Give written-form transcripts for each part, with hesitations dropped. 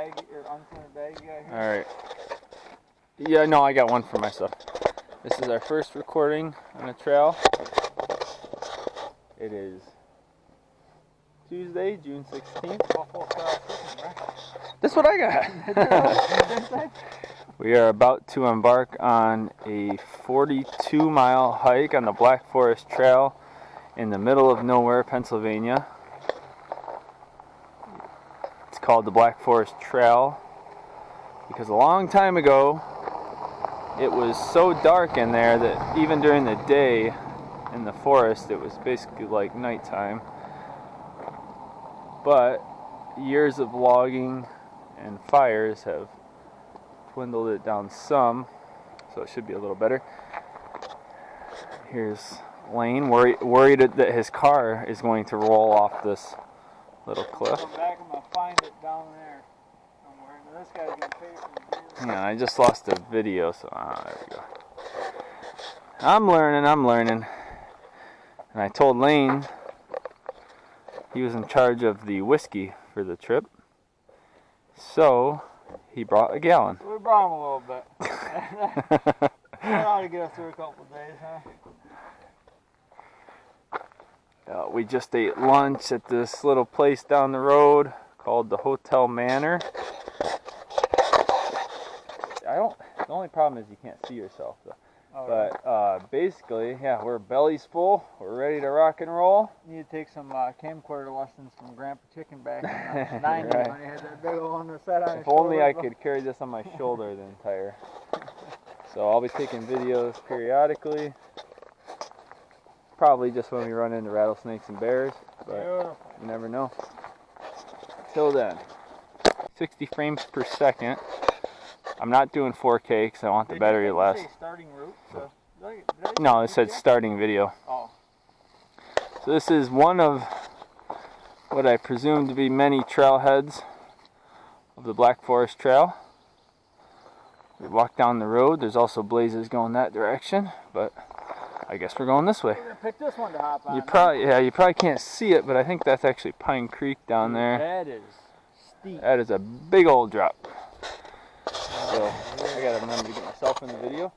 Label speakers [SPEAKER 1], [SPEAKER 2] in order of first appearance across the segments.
[SPEAKER 1] bag or unclean bag you got here?
[SPEAKER 2] All right. Yeah, no, I got one for myself. This is our first recording on a trail. It is Tuesday, June 16th. That's what I got. We are about to embark on a 42-mile hike on the Black Forest Trail in the middle of nowhere, Pennsylvania. It's called the Black Forest Trail because a long time ago it was so dark in there that even during the day in the forest it was basically like nighttime. But years of logging and fires have dwindled it down some, so it should be a little better. Here's Lane, worried that his car is going to roll off this little cliff.
[SPEAKER 1] Come back, I'm gonna find it down there somewhere. And this guy's gonna pay for the
[SPEAKER 2] Hang on, I just lost a video, so there we go. I'm learning. And I told Lane he was in charge of the whiskey for the trip, so he brought a gallon.
[SPEAKER 1] We brought him a little bit. That ought to get us through a couple of days, huh?
[SPEAKER 2] We just ate lunch at this little place down the road called the Hotel Manor. The only problem is you can't see yourself, though.
[SPEAKER 1] Oh,
[SPEAKER 2] But basically, yeah, we're bellies full. We're ready to rock and roll.
[SPEAKER 1] You need to take some camcorder lessons from Grandpa Chicken back in the 90s
[SPEAKER 2] Right.
[SPEAKER 1] when he had that big old one that sat on his
[SPEAKER 2] If only
[SPEAKER 1] shoulder.
[SPEAKER 2] I could carry this on my shoulder the entire. So I'll be taking videos periodically. Probably just when we run into rattlesnakes and bears, but
[SPEAKER 1] Beautiful.
[SPEAKER 2] you never know. Till then, 60 frames per second. I'm not doing 4K because I want the battery to last.
[SPEAKER 1] Did you say starting route? So,
[SPEAKER 2] No, it said starting video.
[SPEAKER 1] Oh.
[SPEAKER 2] So this is one of what I presume to be many trailheads of the Black Forest Trail. We walk down the road. There's also blazes going that direction, but I guess we're going this way.
[SPEAKER 1] We're gonna pick this one to hop on.
[SPEAKER 2] You probably can't see it, but I think that's actually Pine Creek down there.
[SPEAKER 1] That is steep.
[SPEAKER 2] That is a big old drop. So I gotta remember to get myself in the video.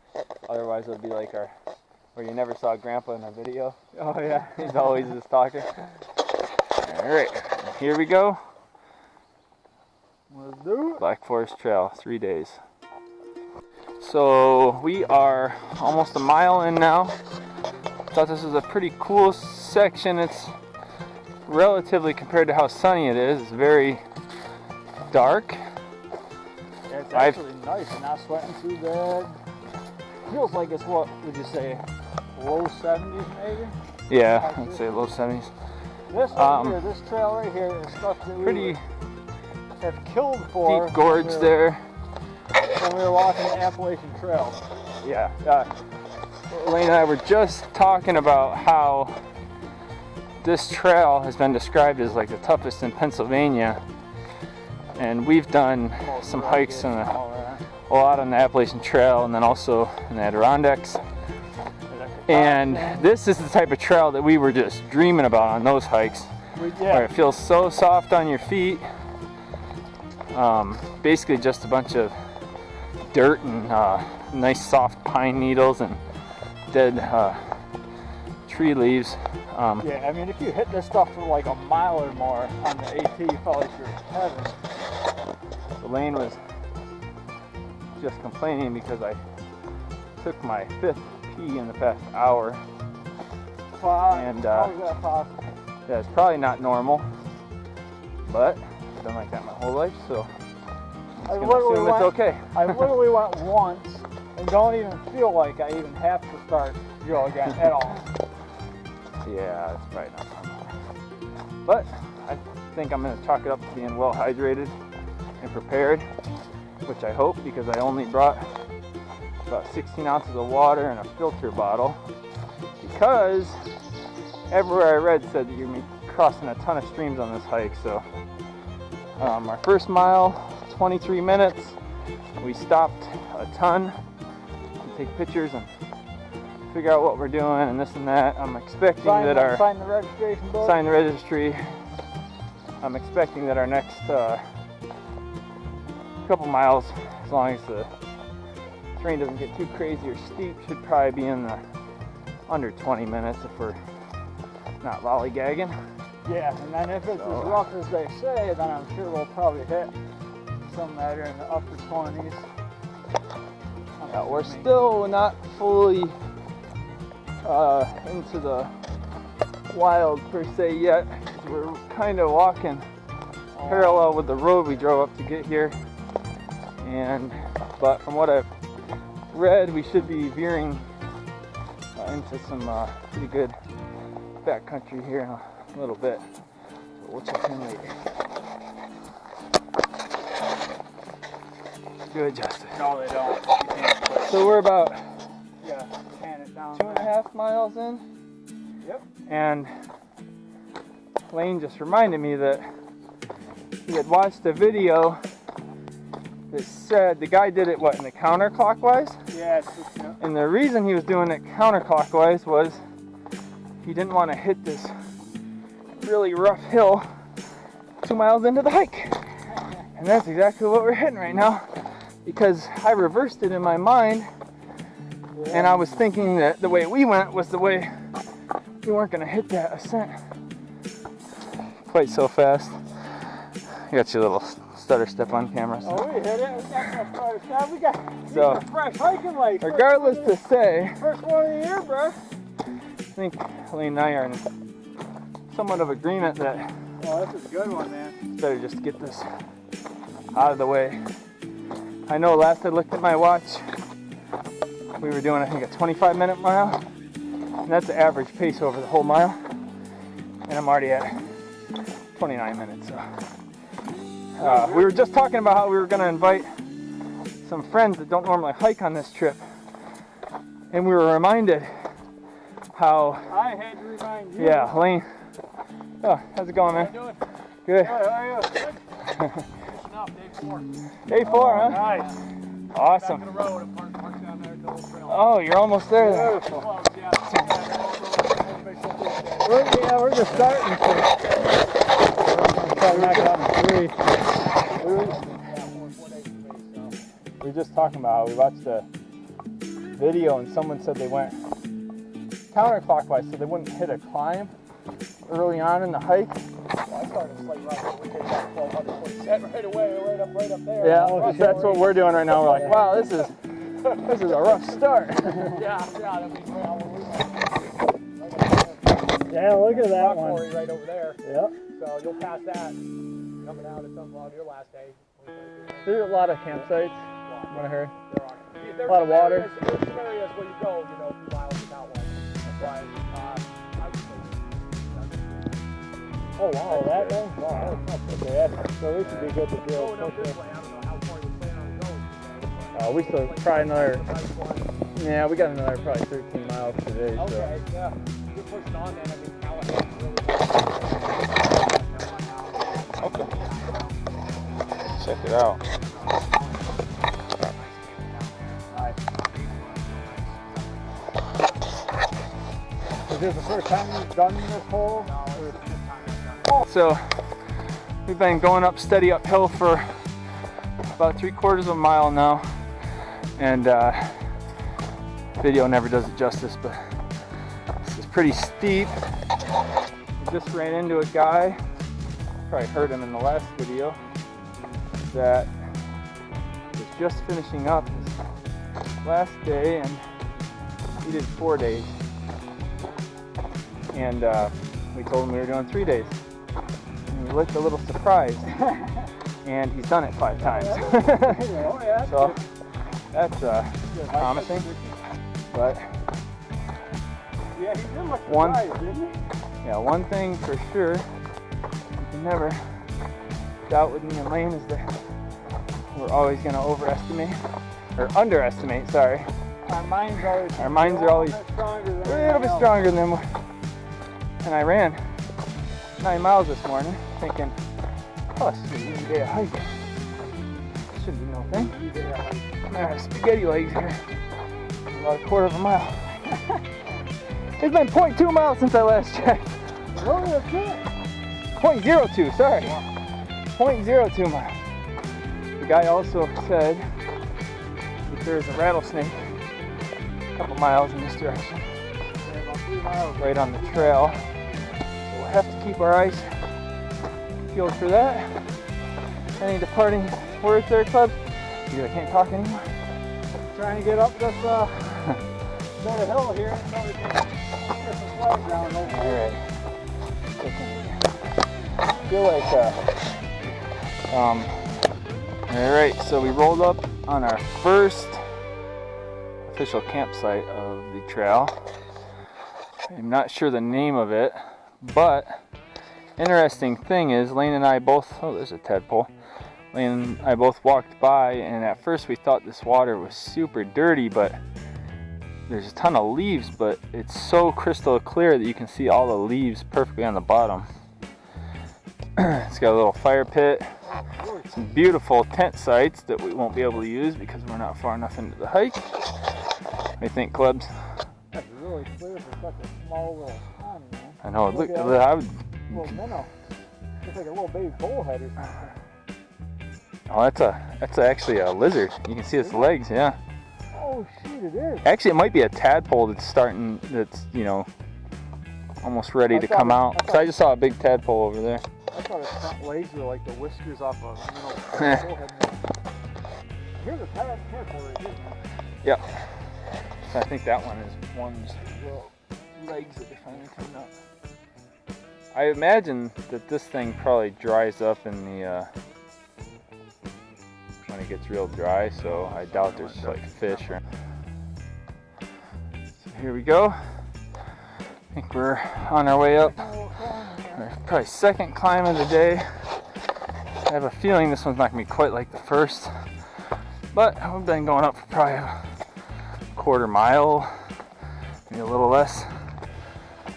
[SPEAKER 2] Otherwise it'll be like where you never saw Grandpa in a video.
[SPEAKER 1] Oh yeah.
[SPEAKER 2] He's always just talking. Alright, here we go.
[SPEAKER 1] Let's do it.
[SPEAKER 2] Black Forest Trail, 3 days. So we are almost a mile in now. Thought this was a pretty cool section. It's relatively, compared to how sunny it is, it's very dark.
[SPEAKER 1] Yeah, it's actually nice. You're not sweating too bad. Feels like it's, what would you say, low 70s maybe?
[SPEAKER 2] Yeah, I'd say low 70s.
[SPEAKER 1] This right here, this trail right here is stuff that
[SPEAKER 2] Pretty
[SPEAKER 1] we have killed for.
[SPEAKER 2] deep gorge there.
[SPEAKER 1] When we were walking the Appalachian Trail.
[SPEAKER 2] Yeah. Elaine and I were just talking about how this trail has been described as like the toughest in Pennsylvania. And we've done some hikes a lot on the Appalachian Trail and then also in the Adirondacks. And this is the type of trail that we were just dreaming about on those hikes. Where it feels so soft on your feet. Basically just a bunch of dirt and nice soft pine needles and dead tree leaves.
[SPEAKER 1] Yeah, I mean if you hit this stuff for like a mile or more on the AT, you felt like you're in heaven.
[SPEAKER 2] Elaine was just complaining because I took my 5th pee in the past hour. And
[SPEAKER 1] how is that possible?
[SPEAKER 2] Yeah, it's probably not normal, but I've done like that my whole life, so I'm just gonna assume it's okay.
[SPEAKER 1] I literally went once and don't even feel like I even have to start again at all.
[SPEAKER 2] Yeah, it's probably not normal. But I think I'm going to chalk it up to being well hydrated and prepared, which I hope, because I only brought about 16 ounces of water in a filter bottle, because everywhere I read said that you're going to be crossing a ton of streams on this hike. So our first mile, 23 minutes. We stopped a ton to take pictures and figure out what we're doing and this and that. I'm expecting
[SPEAKER 1] sign the registration book.
[SPEAKER 2] Sign the registry. I'm expecting that our next couple miles, as long as the terrain doesn't get too crazy or steep. Should probably be in the under 20 minutes if we're not lollygagging.
[SPEAKER 1] Yeah, and then if it's as rough as they say, then I'm sure we'll probably hit some that are in the upper 20s.
[SPEAKER 2] Yeah, we're still not fully into the wild per se yet. We're kind of walking parallel with the road we drove up to get here, but from what I've read, we should be veering into some pretty good backcountry here in a little bit. So we'll check in later. Good, Justin.
[SPEAKER 1] No, they don't.
[SPEAKER 2] So we're about
[SPEAKER 1] Pan it down
[SPEAKER 2] 2.5 miles in.
[SPEAKER 1] Yep.
[SPEAKER 2] And Lane just reminded me that he had watched a video that said the guy did it in the counterclockwise?
[SPEAKER 1] Yeah.
[SPEAKER 2] And the reason he was doing it counterclockwise was he didn't want to hit this really rough hill 2 miles into the hike. And that's exactly what we're hitting right now, because I reversed it in my mind, and I was thinking that the way we went was the way we weren't going to hit that ascent quite so fast. You got your little stutter step on camera. So.
[SPEAKER 1] Oh, we hit it. We got that stutter step. We got
[SPEAKER 2] so,
[SPEAKER 1] fresh hiking legs.
[SPEAKER 2] Regardless to say,
[SPEAKER 1] first one of the year, bro.
[SPEAKER 2] I think Lane and I are in somewhat of agreement that
[SPEAKER 1] this is a good one, man.
[SPEAKER 2] it's better just get this out of the way. I know last I looked at my watch, we were doing, I think, a 25-minute mile, and that's the average pace over the whole mile, and I'm already at 29 minutes. So. We were just talking about how we were going to invite some friends that don't normally hike on this trip, and we were reminded how...
[SPEAKER 1] I had to remind you.
[SPEAKER 2] Yeah, Lane. Oh, how's it going, man?
[SPEAKER 1] How you doing?
[SPEAKER 2] Good.
[SPEAKER 1] How are you? Good. Finishing up day 4.
[SPEAKER 2] Day 4, huh?
[SPEAKER 1] Nice.
[SPEAKER 2] Awesome.
[SPEAKER 1] Back to the road and park down there at the old trail.
[SPEAKER 2] Oh, you're almost there then.
[SPEAKER 1] Beautiful. We're just starting. Probably knock it out in 3.
[SPEAKER 2] We were just talking about how we watched a video and someone said they went counterclockwise so they wouldn't hit a climb early on in the hike.
[SPEAKER 1] I started Slate Run. We hit that 1,200 foot set right away, right up there.
[SPEAKER 2] Yeah, that's what we're doing right now. We're like, wow, this is a rough start.
[SPEAKER 1] Yeah, that'd be great. Yeah, look at that one. Right over there. Yep. So you'll pass that coming out at some of your last day.
[SPEAKER 2] There's a lot of campsites. What I heard.
[SPEAKER 1] There are.
[SPEAKER 2] A lot of water.
[SPEAKER 1] There's some areas where you go, a few miles without one. That's why I would say. Oh wow, that one? Wow, that's not so bad. So this would be good to do. Going up this way, I don't know how far you plan on going.
[SPEAKER 2] We still try another. Yeah, we got another probably 13 miles today. So.
[SPEAKER 1] Okay, yeah. You're pushing on then. I mean,
[SPEAKER 2] Okay. Check it out.
[SPEAKER 1] Is this the first time you've done this hole?
[SPEAKER 2] So we've been going up steady uphill for about 3/4 of a mile now, and video never does it justice, but this is pretty steep. We just ran into a guy, probably heard him in the last video, that was just finishing up his last day, and he did 4 days. And we told him we were doing 3 days. And he looked a little surprised. And he's done it 5 times. So that's promising. But
[SPEAKER 1] yeah, he did look surprised, didn't he?
[SPEAKER 2] Yeah, one thing for sure, you can never doubt with me and Lane, is that we're always going to underestimate, sorry.
[SPEAKER 1] Our minds
[SPEAKER 2] are always a little bit stronger than we. And I ran 9 miles this morning thinking, oh, it's just an easy day of hiking. Shouldn't be no thing. I have spaghetti legs here. About 1/4 of a mile. It's been 0.2 miles since I last checked.
[SPEAKER 1] Really, that's good.
[SPEAKER 2] 0.02, sorry. 0.02 miles. guy also said that there's a rattlesnake a couple miles in this direction.
[SPEAKER 1] Yeah, about 3 miles.
[SPEAKER 2] Right on the trail. So we'll have to keep our eyes peeled for that. Any departing words there, Clubs? Because I can't talk anymore.
[SPEAKER 1] Trying to get up this another hill here so we can get some flags down.
[SPEAKER 2] Alright. I feel like alright, so we rolled up on our first official campsite of the trail. I'm not sure the name of it, but interesting thing is Lane and I both, oh, there's a tadpole. Lane and I both walked by, and at first we thought this water was super dirty, but there's a ton of leaves, but it's so crystal clear that you can see all the leaves perfectly on the bottom. It's got a little fire pit, some beautiful tent sites that we won't be able to use because we're not far enough into the hike. What do you think, Clubs?
[SPEAKER 1] That's really clear for such a small little pond, man.
[SPEAKER 2] I know, look,
[SPEAKER 1] at
[SPEAKER 2] I would...
[SPEAKER 1] little minnow. Looks like a little baby bullhead or something.
[SPEAKER 2] Oh, that's actually a lizard. You can see its legs, yeah.
[SPEAKER 1] Oh shoot, it is.
[SPEAKER 2] Actually, it might be a tadpole that's starting, that's, you know, almost ready to come out. Because I just saw a big tadpole over there.
[SPEAKER 1] I thought its front legs were like the whiskers off a bullhead. Here's a tadpole right here, man.
[SPEAKER 2] Yep. So I think that one is one's little legs that they finally coming out. I imagine that this thing probably dries up in the when it gets real dry, so I doubt there's like fish or. So here we go. I think we're on our way up. Our probably second climb of the day. I have a feeling this one's not gonna be quite like the first, but we've been going up for probably a quarter mile, maybe a little less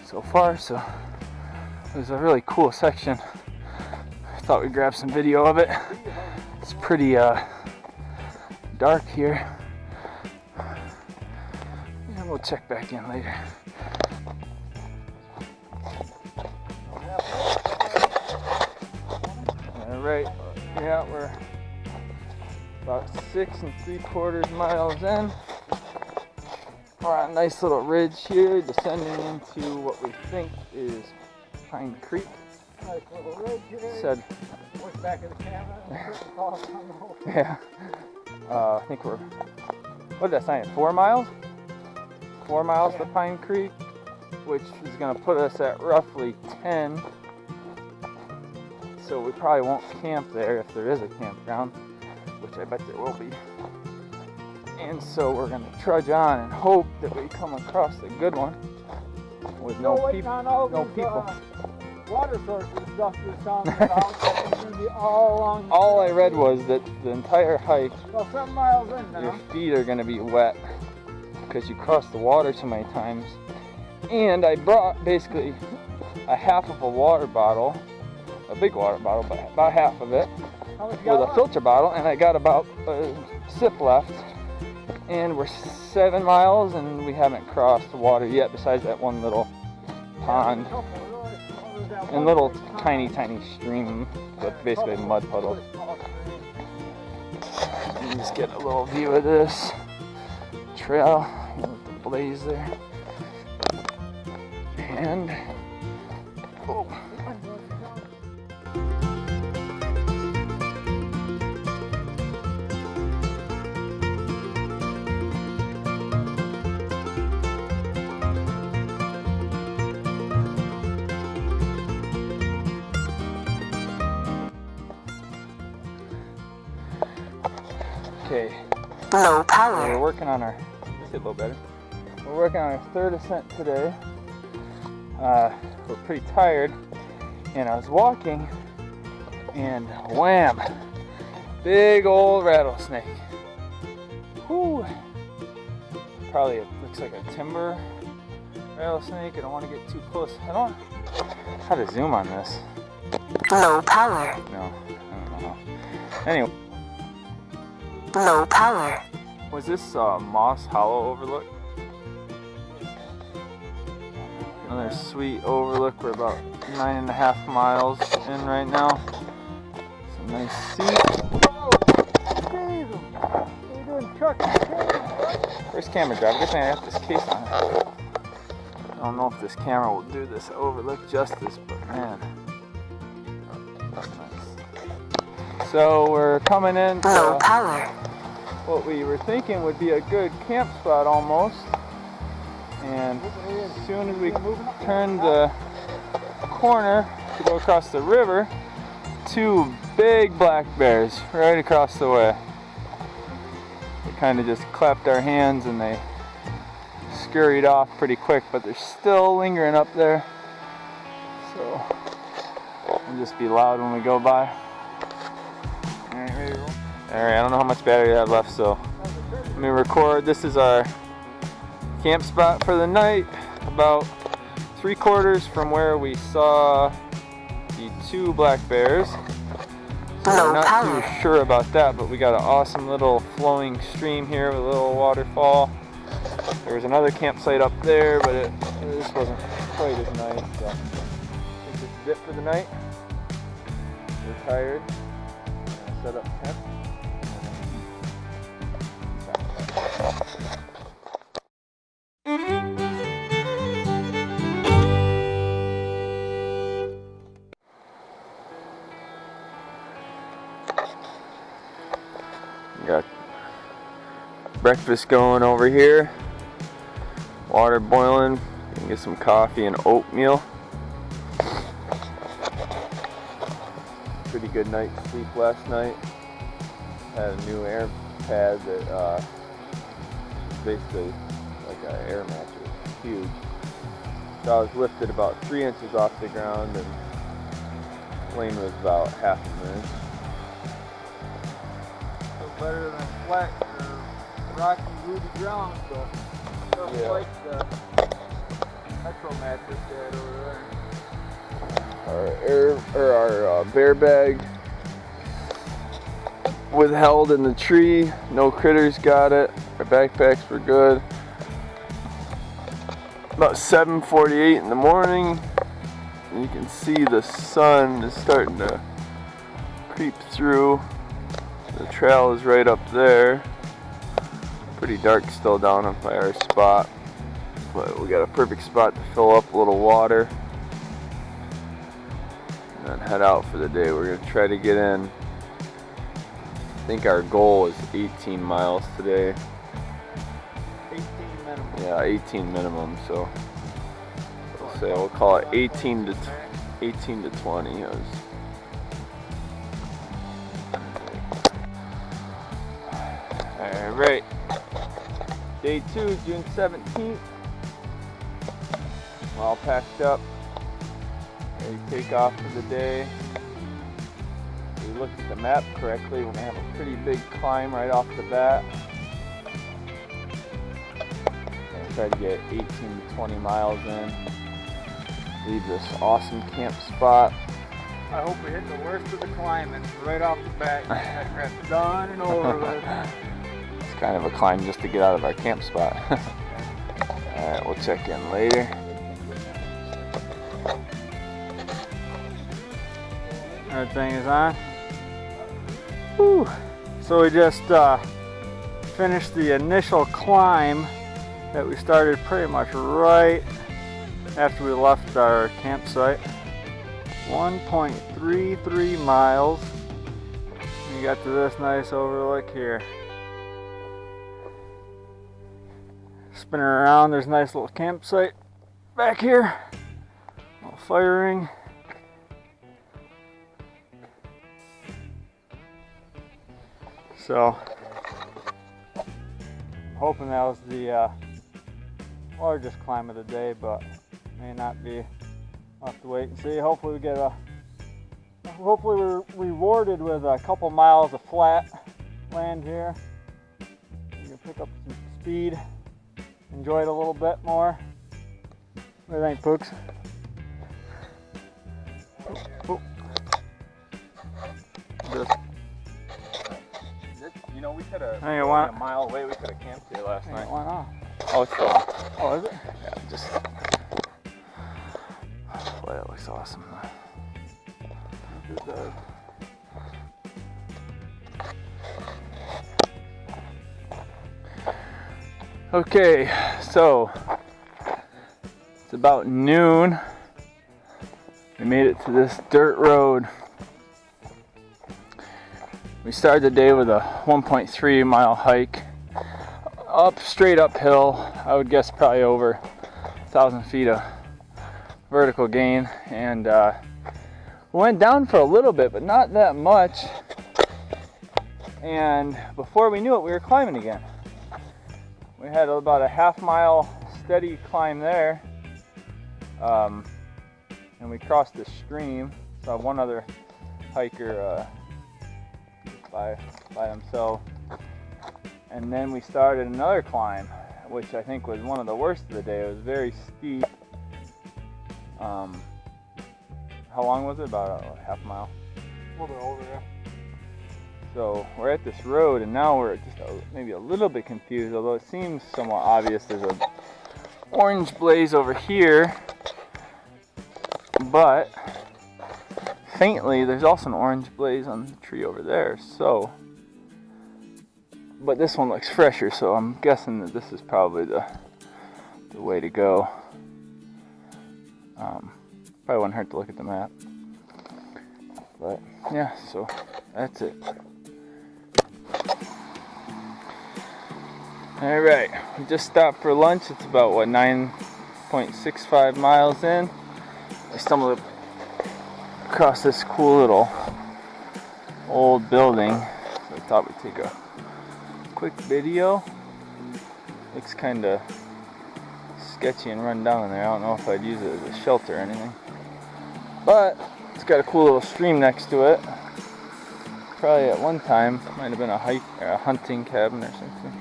[SPEAKER 2] so far. So it was a really cool section. I thought we'd grab some video of it. It's pretty dark here. And we'll check back in later. Alright, yeah, we're about 6 3/4 miles in. We're on a nice little ridge here, descending into what we think is Pine Creek.
[SPEAKER 1] Nice little ridge here.
[SPEAKER 2] Said,
[SPEAKER 1] Look back at the camera and put the ball on the hole.
[SPEAKER 2] yeah. I think we're, what did I say, 4 miles? 4 miles to Pine Creek, which is going to put us at roughly 10. So we probably won't camp there if there is a campground, which I bet there will be. And so we're going to trudge on and hope that we come across a good one with no people.
[SPEAKER 1] Water sources stuff you're telling me about. It's going to be all along.
[SPEAKER 2] All I read was that the entire hike,
[SPEAKER 1] Well, 7 miles in now.
[SPEAKER 2] your feet are going to be wet because you cross the water so many times. And I brought basically a half of a water bottle, a big water bottle, but about half of it, with a filter bottle, and I got about a sip left. And we're 7 miles and we haven't crossed the water yet besides that one little pond and little tiny stream, but basically mud puddle. Let me just get a little view of this trail with the blaze there. And oh. Okay.
[SPEAKER 3] Low power.
[SPEAKER 2] We're working on our. Let's get a little better. We're working on our third ascent today. We're pretty tired, and I was walking, and wham! Big old rattlesnake. Whew. Probably it looks like a timber rattlesnake. I don't want to get too close. I don't know how to zoom on this.
[SPEAKER 3] Low power.
[SPEAKER 2] No, I don't know. Anyway.
[SPEAKER 3] Low power.
[SPEAKER 2] Was this Moss Hollow overlook? Another sweet overlook. We're about 9.5 miles in right now. Some nice seat.
[SPEAKER 1] What are you doing, Chuck?
[SPEAKER 2] Where's camera driver? Good thing I got this case on it. I don't know if this camera will do this overlook justice, but man. That's nice. So we're coming in
[SPEAKER 3] Low
[SPEAKER 2] to
[SPEAKER 3] power.
[SPEAKER 2] what we were thinking would be a good camp spot almost. And as soon as we turn the corner to go across the river, 2 big black bears right across the way. They kind of just clapped our hands and they scurried off pretty quick, but they're still lingering up there. So we'll just be loud when we go by. Alright, ready to roll? Alright, I don't know how much battery I have left, so let me record. This is our camp spot for the night, about 3/4 from where we saw the 2 black bears. So
[SPEAKER 3] Low
[SPEAKER 2] we're not
[SPEAKER 3] power.
[SPEAKER 2] too sure about that, but we got an awesome little flowing stream here with a little waterfall. There was another campsite up there, but this wasn't quite as nice. So I think this is it for the night. We're tired. We're gonna set up camp. Got breakfast going over here, water boiling, you can get some coffee and oatmeal. Pretty good night's sleep last night. Had a new air pad that basically like an air mattress, huge. So I was lifted about 3 inches off the ground and plane was about half an inch.
[SPEAKER 1] Better than flat or rocky, rooty ground, so just
[SPEAKER 2] Yeah.
[SPEAKER 1] like the Metro mattress they had over there.
[SPEAKER 2] Our bear bag withheld in the tree. No critters got it. Our backpacks were good. About 7:48 in the morning, and you can see the sun is starting to creep through. The trail is right up there. Pretty dark still down by our spot, but we got a perfect spot to fill up a little water and then head out for the day. We're gonna try to get in. I think our goal is 18 miles today.
[SPEAKER 1] 18 minimum.
[SPEAKER 2] Yeah, 18 minimum. So we'll call it 18 to 20. Alright, day 2, June 17th. We're all packed up, ready to take off for the day. If we looked at the map correctly, we're going to have a pretty big climb right off the bat. Gonna try to get 18 to 20 miles in. Leave this awesome camp spot.
[SPEAKER 1] I hope we hit the worst of the climbing right off the bat. That crap's done and over with.
[SPEAKER 2] It's kind of a climb just to get out of our camp spot. Alright, we'll check in later.
[SPEAKER 1] Everything is on. Whew. So we just finished the initial climb that we started pretty much right after we left our campsite. 1.33 miles. We got to this nice overlook here. Spinning around, there's a nice little campsite back here. A little firing. So, I'm hoping that was the largest climb of the day, but may not be. We'll have to wait and see. Hopefully we're rewarded with a couple miles of flat land here. We can pick up some speed, enjoy it a little bit more. What do you think, Pooks? Oh. Just,
[SPEAKER 2] You know, we could have
[SPEAKER 1] Hang on,
[SPEAKER 2] a mile away. We could have camped here last night.
[SPEAKER 1] why not?
[SPEAKER 2] Oh, it's gone.
[SPEAKER 1] Oh, is it?
[SPEAKER 2] Yeah, just. Boy, that looks awesome.
[SPEAKER 1] It does.
[SPEAKER 2] Okay, so it's about noon. We made it to this dirt road. We started the day with a 1.3 mile hike straight uphill. I would guess probably over 1,000 feet of vertical gain, and we went down for a little bit, but not that much. And before we knew it, we were climbing again. We had about a half-mile steady climb there, and we crossed the stream. Saw one other hiker by himself, and then we started another climb, which I think was one of the worst of the day. It was very steep. How long was it? About a half mile?
[SPEAKER 1] A little bit over, yeah.
[SPEAKER 2] So we're at this road, and now we're just maybe a little bit confused, although it seems somewhat obvious. There's an orange blaze over here, but faintly there's also an orange blaze on the tree over there. So, but this one looks fresher, so I'm guessing that this is probably the way to go. Probably wouldn't hurt to look at the map. But yeah, so that's it. Alright, we just stopped for lunch. It's about, 9.65 miles in. I stumbled across this cool little old building, so I thought we'd take a quick video. Looks kind of sketchy and run down in there. I don't know if I'd use it as a shelter or anything, but it's got a cool little stream next to it. Probably at one time might have been a hunting cabin or something.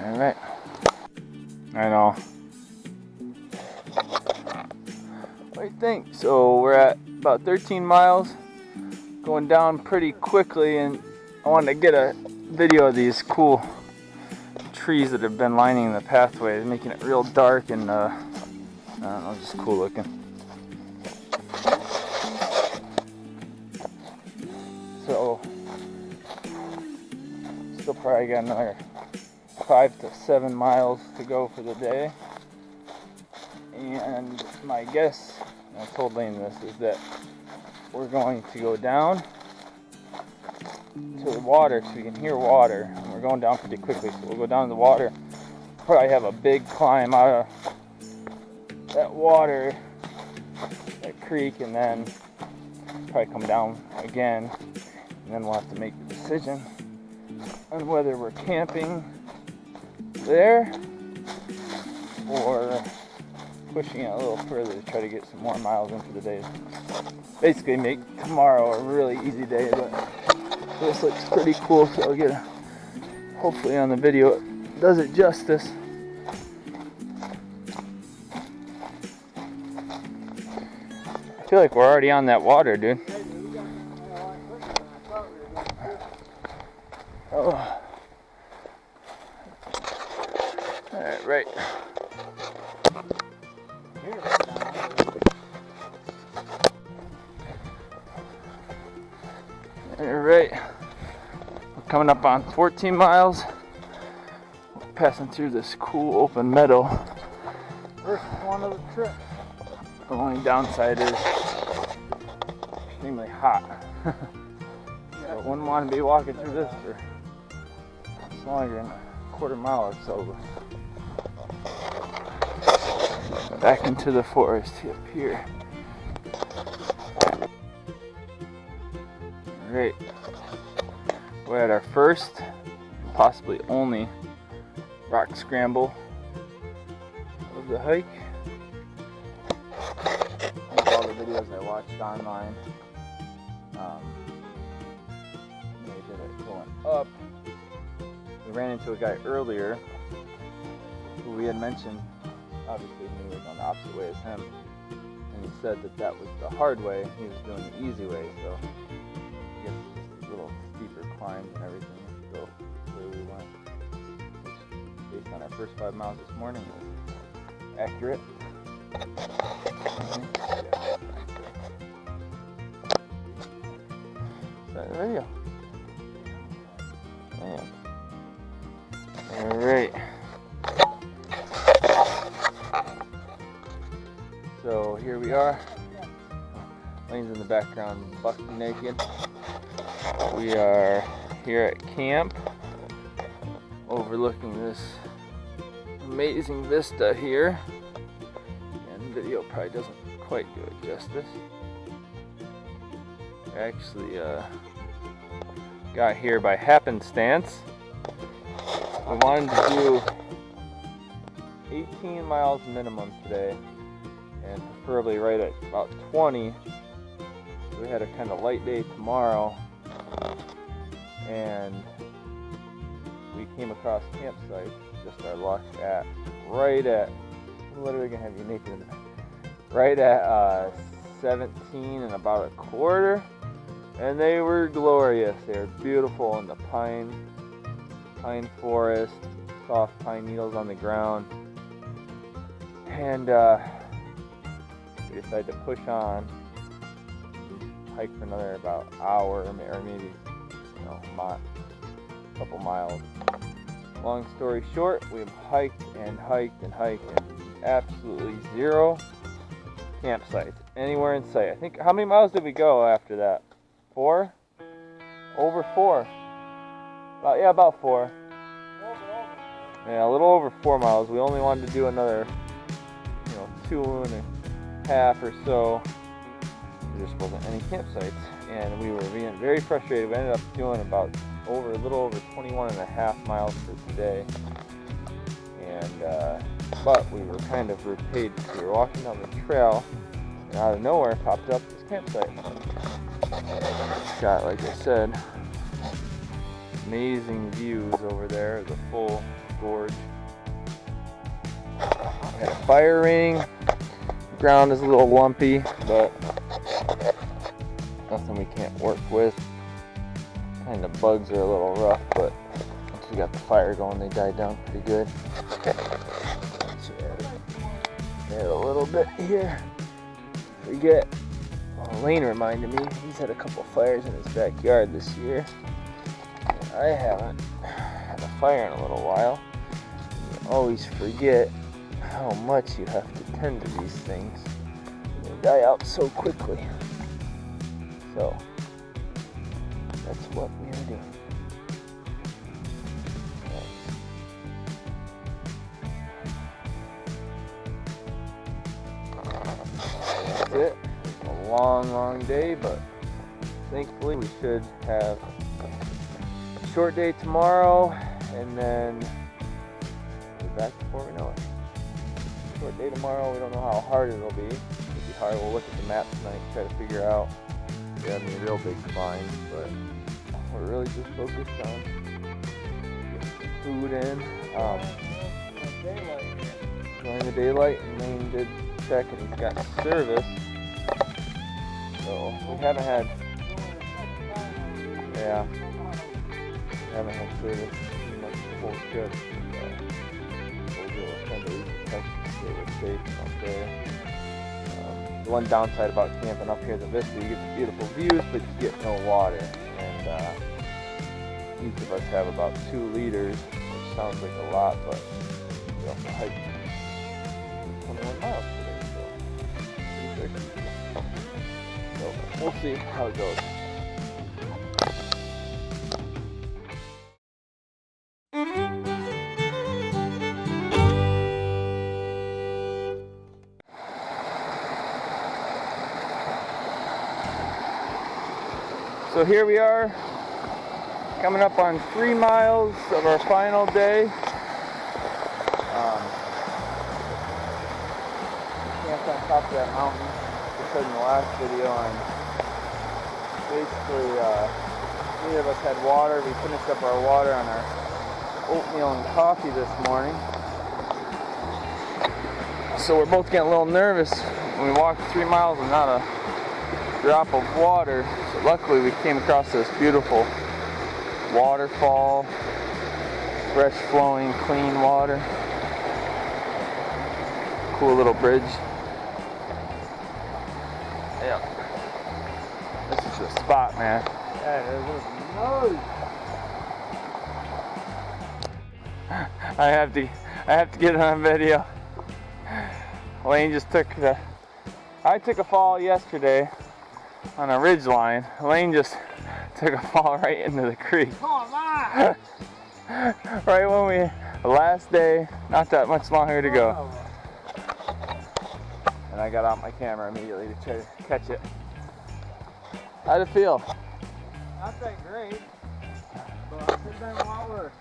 [SPEAKER 2] Alright. I know. What do you think? So we're at about 13 miles, going down pretty quickly, and I wanted to get a video of these cool trees that have been lining the pathway, making it real dark and I don't know, just cool looking. So still probably got another 5 to 7 miles to go for the day, and my guess, and I told Lane this, is that we're going to go down to the water so we can hear water, and we're going down pretty quickly, so we'll go down to the water, probably have a big climb out of that water, that creek, and then probably come down again, and then we'll have to make the decision on whether we're camping there or pushing it a little further to try to get some more miles in for the day. Basically make tomorrow a really easy day, but this looks pretty cool, so I'll get hopefully on the video it does it justice. I feel like we're already on that water, dude. Oh. Alright, right. Alright. We're coming up on 14 miles. We're passing through this cool open meadow.
[SPEAKER 1] First one of the trip.
[SPEAKER 2] The only downside is extremely hot. So I wouldn't want to be walking through this for much longer than a quarter mile or so. Back into the forest up here. Alright. We're at our first, possibly only, rock scramble of the hike. All the videos I watched online, they did it going up. We ran into a guy earlier who we had mentioned, obviously he was on the opposite way as him, and he said that that was the hard way, he was doing the easy way, so I guess it's just a little steeper climbs and everything to go where we went, which based on our first 5 miles this morning was accurate. Is that the video? Man. So here we are. Lane's in the background, buck naked. We are here at camp, overlooking this amazing vista here. And video probably doesn't quite do it justice. I actually got here by happenstance. We wanted to do 18 miles minimum today, and preferably right at about 20. So we had a kind of light day tomorrow, and we came across campsites, just our luck, at right at, I'm literally gonna have you naked in the back, right at 17 and about a quarter, and they were glorious. They were beautiful in the pine forest, soft pine needles on the ground. And we decided to push on, hike for another about hour or maybe a couple miles. Long story short, we've hiked and absolutely zero campsites anywhere in sight. I think, how many miles did we go after that? 4? Over 4. About 4. Yeah, a little over 4 miles. We only wanted to do another 2.5 or so. There just wasn't any campsites, and we were being very frustrated. We ended up doing a little over 21.5 miles for today, and but we were kind of repaid. We were walking down the trail, and out of nowhere popped up this campsite. Got, like I said, amazing views over there, the full gorge. We had a fire ring. The ground is a little lumpy, but nothing we can't work with. Kind of bugs are a little rough, but once we got the fire going, they died down pretty good. Add a little bit here. Lane reminded me, he's had a couple fires in his backyard this year. And I haven't had a fire in a little while. You always forget how much you have to tend to these things. They die out so quickly. So that's what we are doing. That's it. It's a long day, but thankfully we should have a short day tomorrow, and then we'll be back before we know it. Short day tomorrow. We don't know how hard it'll be. It'll be hard. We'll look at the map tonight, try to figure out if we have any real big finds, but we're really just focused on getting some food in. Enjoying the daylight, and Lane did check and he's got service. So we haven't had service pretty much the whole trip. We'll do a kind of test to see if it's safe up there. The one downside about camping up here in the Vista, you get the beautiful views, but you get no water. And each of us have about 2 liters, which sounds like a lot, but we also hiked 21 miles today, so pretty tricky. So we'll see how it goes. So here we are, coming up on 3 miles of our final day. Camped on top of that mountain. Just said in the last video, and basically neither of us had water. We finished up our water on our oatmeal and coffee this morning. So we're both getting a little nervous when we walked 3 miles and not a drop of water. So luckily we came across this beautiful waterfall, fresh flowing clean water, cool little bridge. Yeah, this is the spot, man. Yeah, I have to get it on video. Lane just took the I took a fall yesterday on a ridge line. Lane just took a fall right into the creek.
[SPEAKER 1] Come on!
[SPEAKER 2] Right when the last day, not that much longer to go. And I got out my camera immediately to try to catch it. How'd it feel?
[SPEAKER 1] Not that great, but it could have been a lot worse.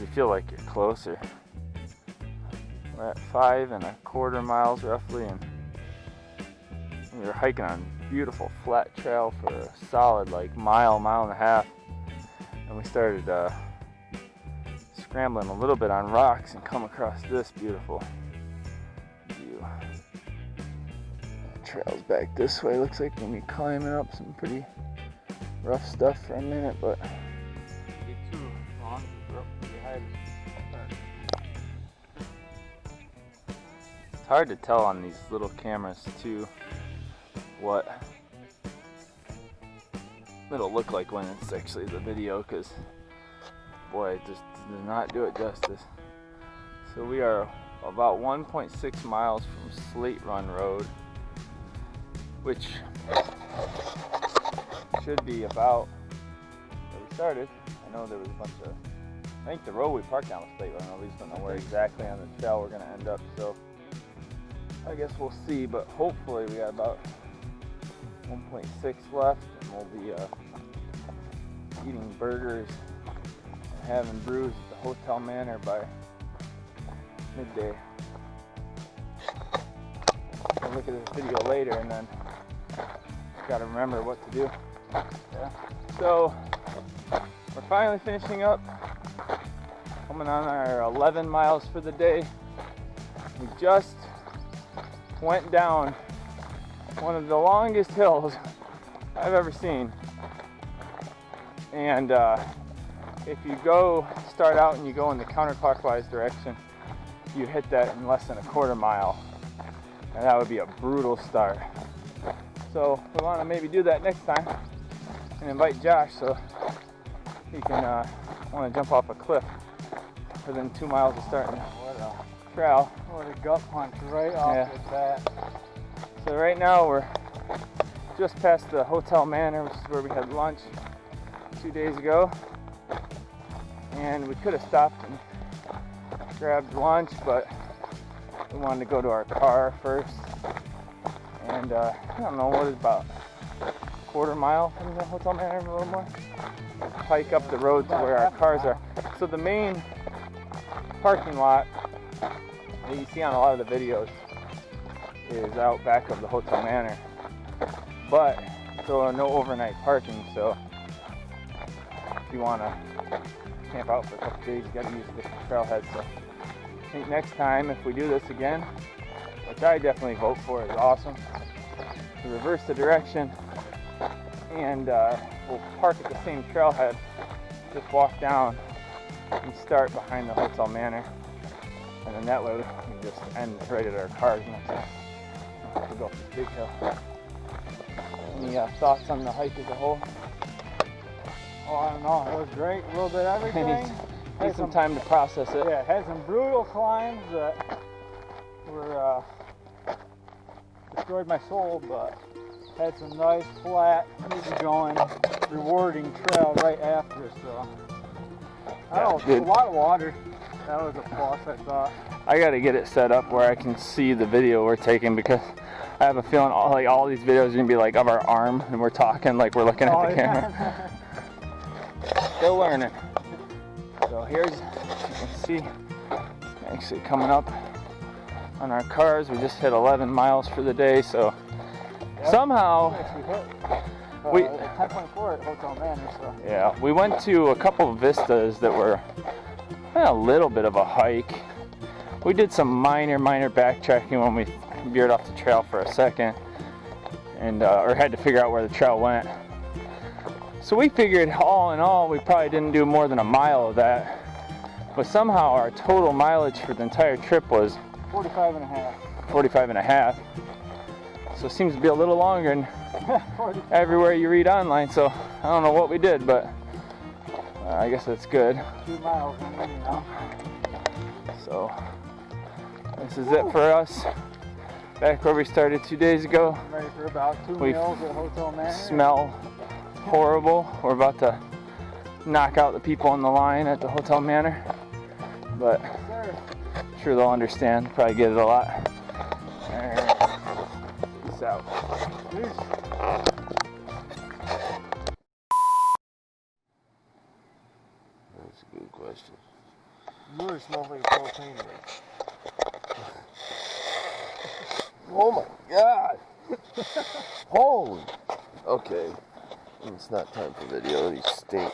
[SPEAKER 2] You feel like you're closer. We're at 5.25 miles roughly, and we were hiking on beautiful flat trail for a solid like mile and a half. And we started scrambling a little bit on rocks and come across this beautiful view. The trail's back this way. Looks like we're gonna be climbing up some pretty rough stuff for a minute, but
[SPEAKER 1] Be too long.
[SPEAKER 2] it's hard to tell on these little cameras too what it'll look like when it's actually the video, because boy, it just does not do it justice. So we are about 1.6 miles from Slate Run Road, which should be about where we started. I know there was a bunch of, I think the road we parked down was Slate Run. At least don't know where exactly on the trail we're going to end up, so I guess we'll see, but hopefully we got about 1.6 left, and we'll be eating burgers and having brews at the Hotel Manor by midday. I'll look at this video later and then gotta remember what to do. Yeah. So we're finally finishing up, coming on our 11 miles for the day. We just went down one of the longest hills I've ever seen, and if you start out and you go in the counterclockwise direction, you hit that in less than a quarter mile, and that would be a brutal start. So we want to maybe do that next time and invite Josh so he can want to jump off a cliff within 2 miles of starting the trail.
[SPEAKER 1] What a gut punch right off the bat.
[SPEAKER 2] So right now we're just past the Hotel Manor, which is where we had lunch 2 days ago. And we could have stopped and grabbed lunch, but we wanted to go to our car first. And I don't know, what is about a quarter mile from the Hotel Manor, a little more? Hike up the road to where our cars are. So the main parking lot that you see on a lot of the videos is out back of the Hotel Manor, but so no overnight parking. So if you want to camp out for a couple days, you got to use the trailhead. So I think next time, if we do this again, which I definitely vote for, is awesome, to reverse the direction and we'll park at the same trailhead, just walk down and start behind the Hotel Manor, and then that way we can just end right at our cars next time. To go up this big hill. Any thoughts on the hike as a whole?
[SPEAKER 1] Oh, I don't know. It was great. A little bit of everything.
[SPEAKER 2] Need some time to process it.
[SPEAKER 1] Yeah, it had some brutal climbs that were destroyed my soul, but had some nice, flat, easy-going, rewarding trail right after. So I don't know, a lot of water. That was a plus, I thought.
[SPEAKER 2] I got to get it set up where I can see the video we're taking, because I have a feeling all these videos are going to be like of our arm and we're talking like we're looking at the camera. Still learning. So here's, you can see, actually coming up on our cars. We just hit 11 miles for the day, so somehow
[SPEAKER 1] we hit 10.4 at Hotel Manor. So.
[SPEAKER 2] Yeah, we went to a couple of vistas that were a little bit of a hike. We did some minor backtracking when we veered off the trail for a second, and or had to figure out where the trail went. So we figured, all in all, we probably didn't do more than a mile of that, but somehow our total mileage for the entire trip was 45.5. So it seems to be a little longer than everywhere you read online. So I don't know what we did, but I guess that's good.
[SPEAKER 1] 2 miles, you know.
[SPEAKER 2] So this is it for us. back where we started 2 days ago.
[SPEAKER 1] I'm ready for about 2
[SPEAKER 2] We
[SPEAKER 1] meals at Hotel Manor.
[SPEAKER 2] Smell horrible. We're about to knock out the people in the line at the Hotel Manor, but I'm sure they'll understand. Probably get it a lot. Peace out.
[SPEAKER 1] Peace.
[SPEAKER 4] That's a good question.
[SPEAKER 5] You really smell like a propane rig. Oh my god! Holy!
[SPEAKER 4] Okay, it's not time for video. These stink.